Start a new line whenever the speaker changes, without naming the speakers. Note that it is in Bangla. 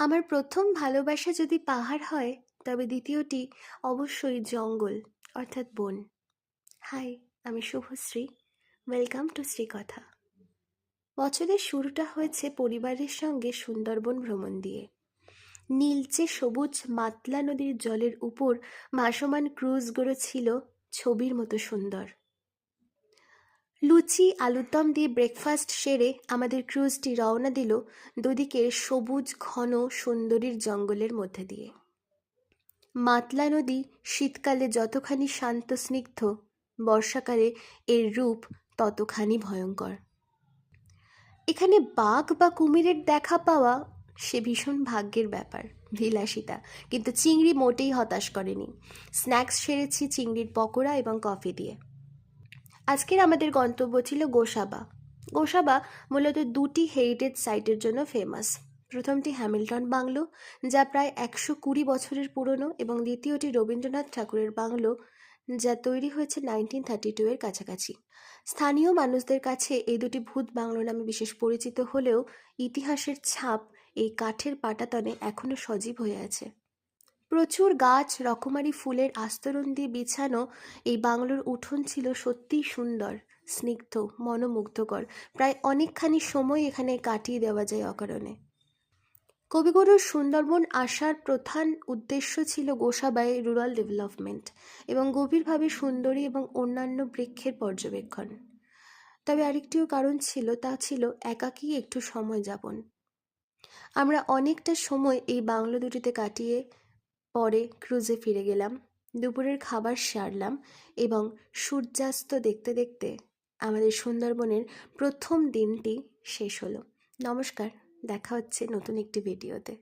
আমার প্রথম ভালোবাসা যদি পাহাড় হয়, তবে দ্বিতীয়টি অবশ্যই জঙ্গল, অর্থাৎ বন। হাই, আমি শুভশ্রী। Welcome to শ্রীকথা। বছরের শুরুটা হয়েছে পরিবারের সঙ্গে সুন্দরবন ভ্রমণ দিয়ে। নীলচে সবুজ মাতলা নদীর জলের উপর ভাসমান ক্রুজগুলো ছিল ছবির মতো সুন্দর। লুচি আলুর দম দিয়ে ব্রেকফাস্ট সেরে আমাদের ক্রুজটি রওনা দিল দুদিকের সবুজ ঘন সুন্দরীর জঙ্গলের মধ্যে দিয়ে। মাতলা নদী শীতকালে যতখানি শান্ত স্নিগ্ধ, বর্ষাকালে এর রূপ ততখানি ভয়ঙ্কর। এখানে বাঘ বা কুমিরের দেখা পাওয়া সে ভীষণ ভাগ্যের ব্যাপার, বিলাসিতা। কিন্তু চিংড়ি মোটেই হতাশ করেনি। স্ন্যাক্স সেরেছি চিংড়ির পকোড়া এবং কফি দিয়ে। আজকের আমাদের গন্তব্য ছিল গোসাবা। গোসাবা মূলত দুটি হেরিটেজ সাইটের জন্য ফেমাস। প্রথমটি হ্যামিল্টন বাংলো, যা প্রায় 120 বছরের পুরনো, এবং দ্বিতীয়টি রবীন্দ্রনাথ ঠাকুরের বাংলো, যা তৈরি হয়েছে 1932 এর কাছাকাছি। স্থানীয় মানুষদের কাছে এই দুটি ভূত বাংলো নামে বিশেষ পরিচিত হলেও ইতিহাসের ছাপ এই কাঠের পাটাতনে এখনও সজীব হয়ে আছে। প্রচুর গাছ, রকমারি ফুলের আস্তরণ দিয়ে বিছানো এই বাংলোর উঠোন ছিল সত্যিই সুন্দর, স্নিগ্ধ, মনোমুগ্ধকর। প্রায় অনেকখানি সময় এখানে কাটিয়ে দেওয়া যায় অকারণে। কবিগুরুর সুন্দরবন আসার প্রধান উদ্দেশ্য ছিল গোসাবায় রুরাল ডেভেলপমেন্ট এবং গভীরভাবে সুন্দরী এবং অন্যান্য বৃক্ষের পর্যবেক্ষণ। তবে আরেকটিও কারণ ছিল, তা ছিল একাকী একটু সময় যাপন। আমরা অনেকটা সময় এই বাংলো দুটিতে কাটিয়ে পরে ক্রুজে ফিরে গেলাম। দুপুরের খাবার সারলাম এবং সূর্যাস্ত দেখতে দেখতে আমাদের সুন্দরবনের প্রথম দিনটি শেষ হলো। নমস্কার, দেখা হচ্ছে নতুন একটি ভিডিওতে।